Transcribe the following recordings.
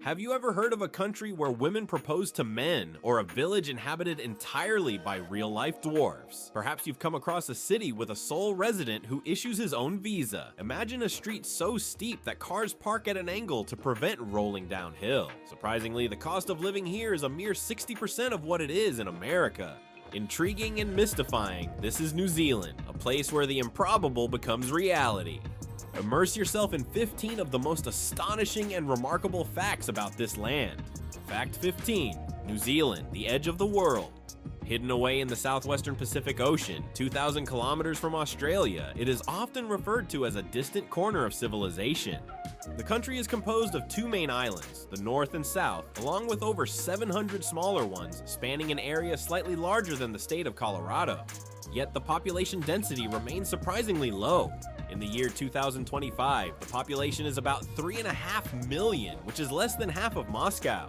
Have you ever heard of a country where women propose to men, or a village inhabited entirely by real-life dwarves? Perhaps you've come across a city with a sole resident who issues his own visa. Imagine a street so steep that cars park at an angle to prevent rolling downhill. Surprisingly, the cost of living here is a mere 60% of what it is in America. Intriguing and mystifying, this is New Zealand, a place where the improbable becomes reality. Immerse yourself in 15 of the most astonishing and remarkable facts about this land. Fact 15. New Zealand, the edge of the world. Hidden away in the southwestern Pacific Ocean, 2,000 kilometers from Australia, it is often referred to as a distant corner of civilization. The country is composed of two main islands, the north and south, along with over 700 smaller ones, spanning an area slightly larger than the state of Colorado. Yet the population density remains surprisingly low. In the year 2025, the population is about 3.5 million, which is less than half of Moscow.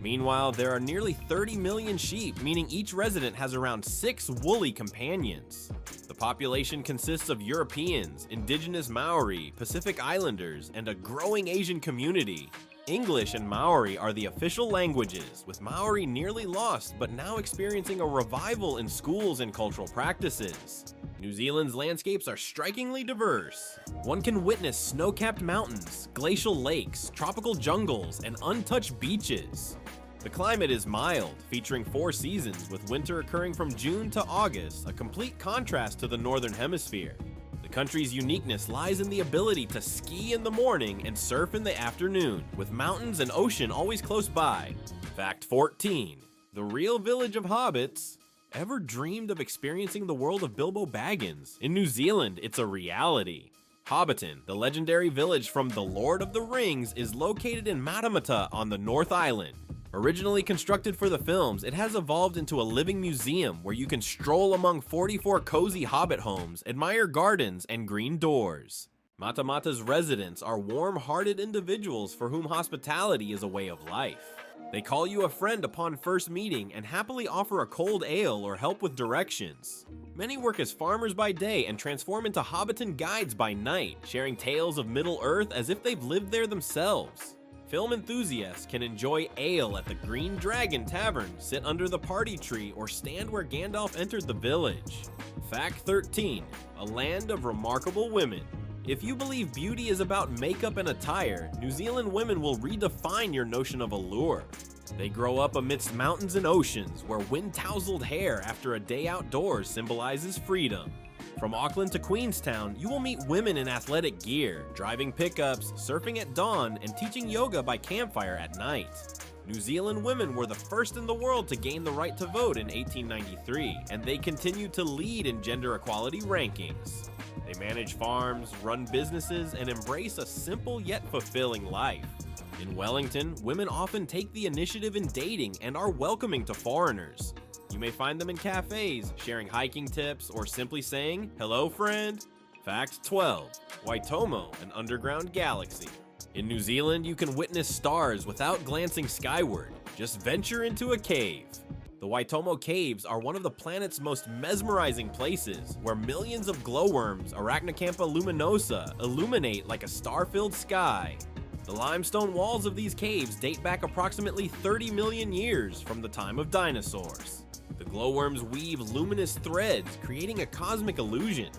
Meanwhile, there are nearly 30 million sheep, meaning each resident has around 6 woolly companions. The population consists of Europeans, indigenous Maori, Pacific Islanders, and a growing Asian community. English and Māori are the official languages, with Maori nearly lost but now experiencing a revival in schools and cultural practices. New Zealand's landscapes are strikingly diverse. One can witness snow-capped mountains, glacial lakes, tropical jungles, and untouched beaches. The climate is mild, featuring 4 seasons, with winter occurring from June to August, a complete contrast to the Northern Hemisphere. The country's uniqueness lies in the ability to ski in the morning and surf in the afternoon, with mountains and ocean always close by. Fact 14. The real village of hobbits. Ever dreamed of experiencing the world of Bilbo Baggins? In New Zealand, it's a reality. Hobbiton, the legendary village from The Lord of the Rings, is located in Matamata on the North Island. Originally constructed for the films, it has evolved into a living museum where you can stroll among 44 cozy hobbit homes, admire gardens, and green doors. Matamata's residents are warm-hearted individuals for whom hospitality is a way of life. They call you a friend upon first meeting and happily offer a cold ale or help with directions. Many work as farmers by day and transform into Hobbiton guides by night, sharing tales of Middle-earth as if they've lived there themselves. Film enthusiasts can enjoy ale at the Green Dragon Tavern, sit under the party tree, or stand where Gandalf entered the village. Fact 13. A land of remarkable women. If you believe beauty is about makeup and attire, New Zealand women will redefine your notion of allure. They grow up amidst mountains and oceans, where wind-tousled hair after a day outdoors symbolizes freedom. From Auckland to Queenstown, you will meet women in athletic gear, driving pickups, surfing at dawn, and teaching yoga by campfire at night. New Zealand women were the first in the world to gain the right to vote in 1893, and they continue to lead in gender equality rankings. They manage farms, run businesses, and embrace a simple yet fulfilling life. In Wellington, women often take the initiative in dating and are welcoming to foreigners. You may find them in cafes, sharing hiking tips, or simply saying, "Hello, friend." Fact 12. Waitomo, an underground galaxy. In New Zealand, you can witness stars without glancing skyward. Just venture into a cave. The Waitomo Caves are one of the planet's most mesmerizing places, where millions of glowworms, Arachnocampa luminosa, illuminate like a star-filled sky. The limestone walls of these caves date back approximately 30 million years from the time of dinosaurs. The glowworms weave luminous threads, creating a cosmic illusion.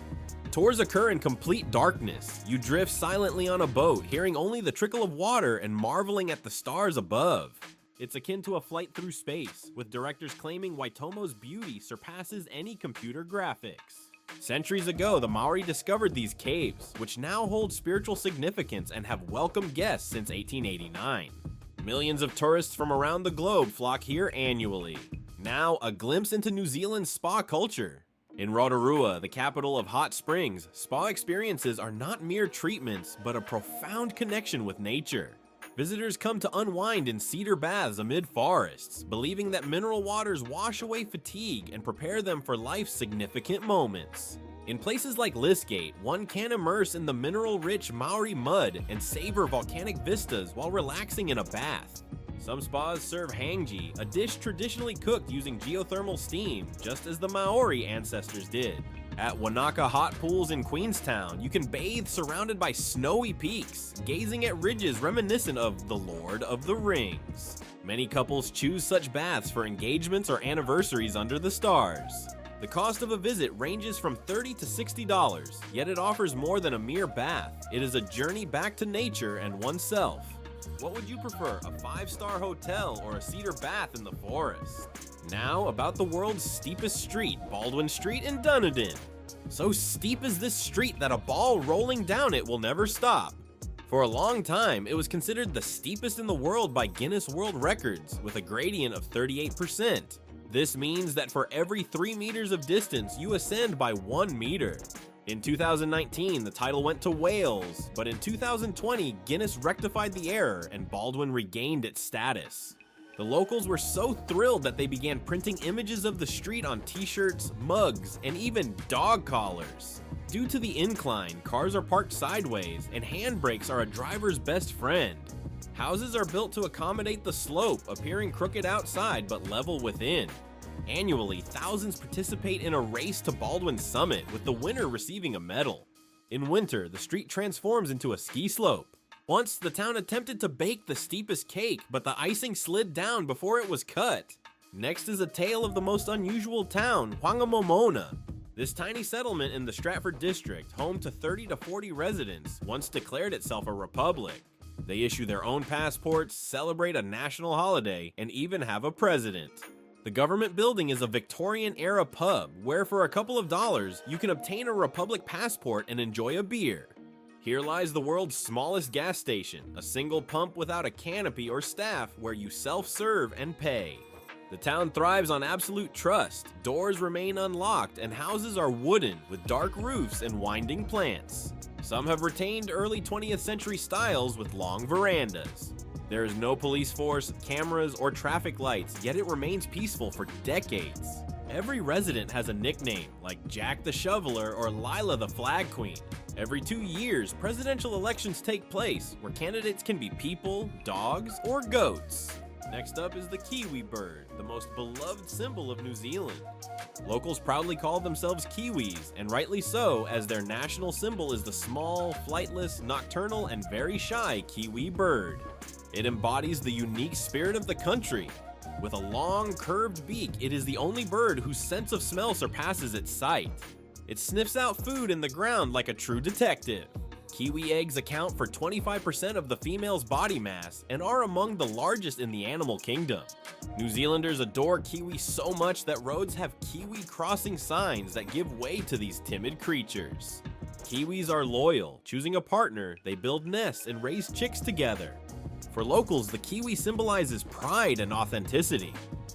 Tours occur in complete darkness. You drift silently on a boat, hearing only the trickle of water and marveling at the stars above. It's akin to a flight through space, with directors claiming Waitomo's beauty surpasses any computer graphics. Centuries ago, the Maori discovered these caves, which now hold spiritual significance and have welcomed guests since 1889. Millions of tourists from around the globe flock here annually. Now, a glimpse into New Zealand's spa culture. In Rotorua, the capital of hot springs, spa experiences are not mere treatments, but a profound connection with nature. Visitors come to unwind in cedar baths amid forests, believing that mineral waters wash away fatigue and prepare them for life's significant moments. In places like Listgate, one can immerse in the mineral-rich Maori mud and savor volcanic vistas while relaxing in a bath. Some spas serve hangi, a dish traditionally cooked using geothermal steam, just as the Maori ancestors did. At Wanaka Hot Pools in Queenstown, you can bathe surrounded by snowy peaks, gazing at ridges reminiscent of The Lord of the Rings. Many couples choose such baths for engagements or anniversaries under the stars. The cost of a visit ranges from $30 to $60, yet it offers more than a mere bath. It is a journey back to nature and oneself. What would you prefer, a 5-star hotel or a cedar bath in the forest? Now, about the world's steepest street, Baldwin Street in Dunedin. So steep is this street that a ball rolling down it will never stop. For a long time, it was considered the steepest in the world by Guinness World Records, with a gradient of 38%. This means that for every 3 meters of distance, you ascend by 1 meter. In 2019, the title went to Wales, but in 2020, Guinness rectified the error and Baldwin regained its status. The locals were so thrilled that they began printing images of the street on t-shirts, mugs, and even dog collars. Due to the incline, cars are parked sideways, and handbrakes are a driver's best friend. Houses are built to accommodate the slope, appearing crooked outside but level within. Annually, thousands participate in a race to Baldwin's summit, with the winner receiving a medal. In winter, the street transforms into a ski slope. Once, the town attempted to bake the steepest cake, but the icing slid down before it was cut. Next is a tale of the most unusual town, Whangamomona. This tiny settlement in the Stratford district, home to 30 to 40 residents, once declared itself a republic. They issue their own passports, celebrate a national holiday, and even have a president. The government building is a Victorian-era pub, where for a couple of dollars, you can obtain a Republic passport and enjoy a beer. Here lies the world's smallest gas station, a single pump without a canopy or staff where you self-serve and pay. The town thrives on absolute trust, doors remain unlocked, and houses are wooden with dark roofs and winding plants. Some have retained early 20th century styles with long verandas. There is no police force, cameras, or traffic lights, yet it remains peaceful for decades. Every resident has a nickname, like Jack the Shoveler or Lila the Flag Queen. Every 2 years, presidential elections take place, where candidates can be people, dogs, or goats. Next up is the kiwi bird, the most beloved symbol of New Zealand. Locals proudly call themselves Kiwis, and rightly so, as their national symbol is the small, flightless, nocturnal, and very shy kiwi bird. It embodies the unique spirit of the country. With a long, curved beak, it is the only bird whose sense of smell surpasses its sight. It sniffs out food in the ground like a true detective. Kiwi eggs account for 25% of the female's body mass and are among the largest in the animal kingdom. New Zealanders adore kiwi so much that roads have kiwi crossing signs that give way to these timid creatures. Kiwis are loyal. Choosing a partner, they build nests and raise chicks together. For locals, the kiwi symbolizes pride and authenticity.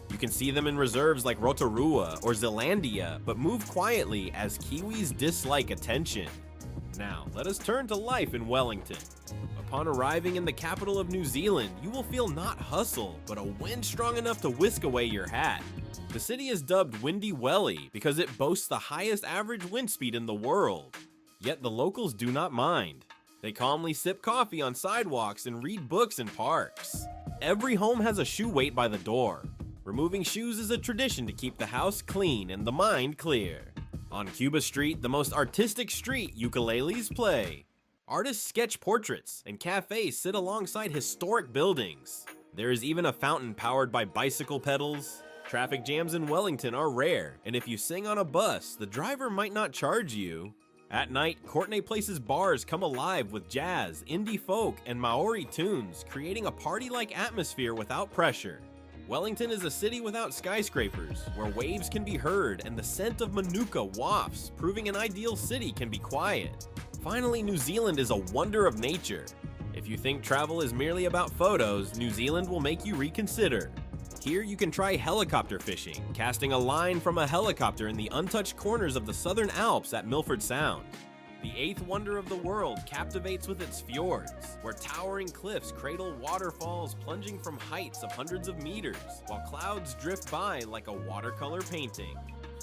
You can see them in reserves like Rotorua or Zealandia, but move quietly as kiwis dislike attention. Now, let us turn to life in Wellington. Upon arriving in the capital of New Zealand, you will feel not hustle, but a wind strong enough to whisk away your hat. The city is dubbed Windy Welly because it boasts the highest average wind speed in the world. Yet the locals do not mind. They calmly sip coffee on sidewalks and read books in parks. Every home has a shoe weight by the door. Removing shoes is a tradition to keep the house clean and the mind clear. On Cuba Street, the most artistic street, ukuleles play. Artists sketch portraits, and cafes sit alongside historic buildings. There is even a fountain powered by bicycle pedals. Traffic jams in Wellington are rare, and if you sing on a bus, the driver might not charge you. At night, Courtenay Place's bars come alive with jazz, indie folk, and Maori tunes, creating a party-like atmosphere without pressure. Wellington is a city without skyscrapers, where waves can be heard and the scent of manuka wafts, proving an ideal city can be quiet. Finally, New Zealand is a wonder of nature. If you think travel is merely about photos, New Zealand will make you reconsider. Here you can try helicopter fishing, casting a line from a helicopter in the untouched corners of the Southern Alps at Milford Sound. The eighth wonder of the world captivates with its fjords, where towering cliffs cradle waterfalls plunging from heights of hundreds of meters, while clouds drift by like a watercolor painting.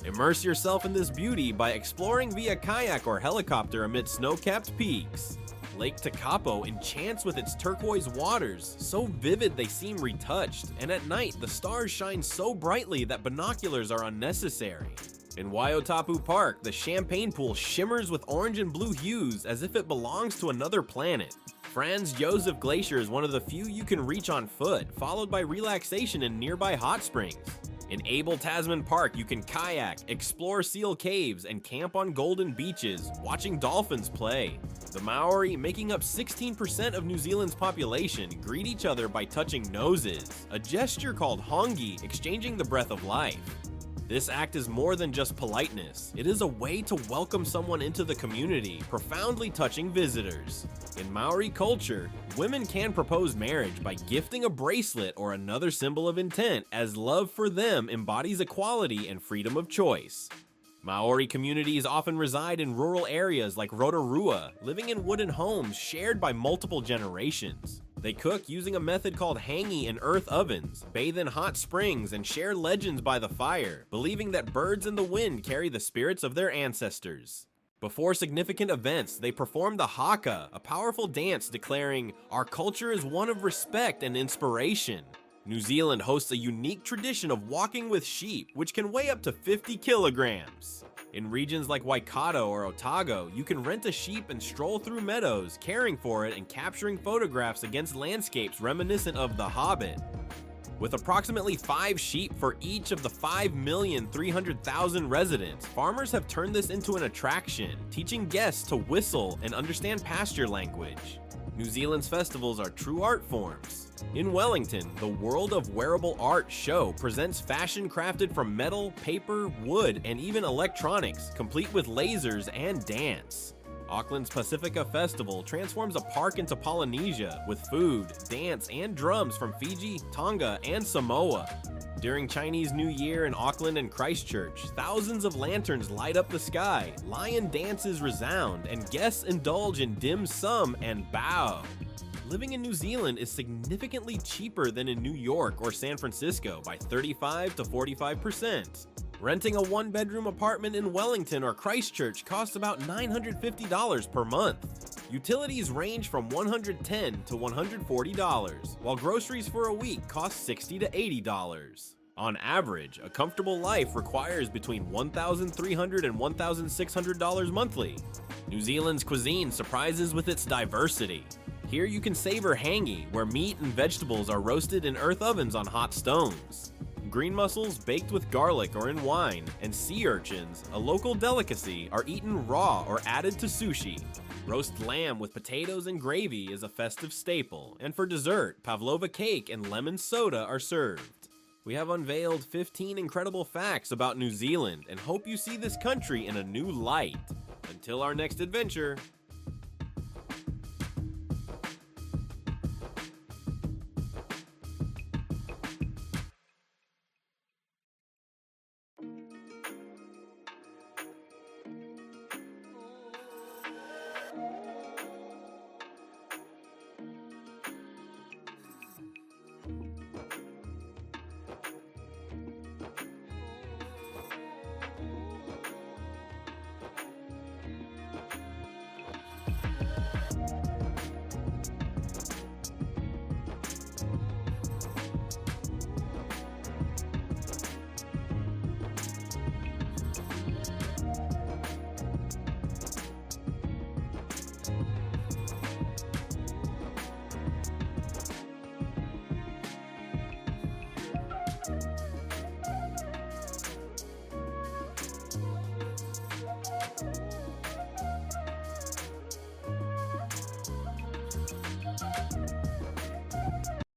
Immerse yourself in this beauty by exploring via kayak or helicopter amid snow-capped peaks. Lake Tekapo enchants with its turquoise waters, so vivid they seem retouched, and at night the stars shine so brightly that binoculars are unnecessary. In Waitomo Park, the champagne pool shimmers with orange and blue hues as if it belongs to another planet. Franz Josef Glacier is one of the few you can reach on foot, followed by relaxation in nearby hot springs. In Abel Tasman Park, you can kayak, explore seal caves, and camp on golden beaches, watching dolphins play. The Maori, making up 16% of New Zealand's population, greet each other by touching noses, a gesture called hongi, exchanging the breath of life. This act is more than just politeness. It is a way to welcome someone into the community, profoundly touching visitors. In Maori culture, women can propose marriage by gifting a bracelet or another symbol of intent, as love for them embodies equality and freedom of choice. Maori communities often reside in rural areas like Rotorua, living in wooden homes shared by multiple generations. They cook using a method called hangi in earth ovens, bathe in hot springs, and share legends by the fire, believing that birds in the wind carry the spirits of their ancestors. Before significant events, they perform the haka, a powerful dance declaring, "Our culture is one of respect and inspiration." New Zealand hosts a unique tradition of walking with sheep, which can weigh up to 50 kilograms. In regions like Waikato or Otago, you can rent a sheep and stroll through meadows, caring for it and capturing photographs against landscapes reminiscent of The Hobbit. With approximately 5 sheep for each of the 5,300,000 residents, farmers have turned this into an attraction, teaching guests to whistle and understand pasture language. New Zealand's festivals are true art forms. In Wellington, the World of Wearable Art show presents fashion crafted from metal, paper, wood, and even electronics, complete with lasers and dance. Auckland's Pacifica Festival transforms a park into Polynesia with food, dance, and drums from Fiji, Tonga, and Samoa. During Chinese New Year in Auckland and Christchurch, thousands of lanterns light up the sky, lion dances resound, and guests indulge in dim sum and bao. Living in New Zealand is significantly cheaper than in New York or San Francisco by 35 to 45%. Renting a one-bedroom apartment in Wellington or Christchurch costs about $950 per month. Utilities range from $110 to $140, while groceries for a week cost $60 to $80. On average, a comfortable life requires between $1,300 and $1,600 monthly. New Zealand's cuisine surprises with its diversity. Here you can savor hangi, where meat and vegetables are roasted in earth ovens on hot stones. Green mussels baked with garlic or in wine, and sea urchins, a local delicacy, are eaten raw or added to sushi. Roast lamb with potatoes and gravy is a festive staple, and for dessert, pavlova cake and lemon soda are served. We have unveiled 15 incredible facts about New Zealand and hope you see this country in a new light. Until our next adventure,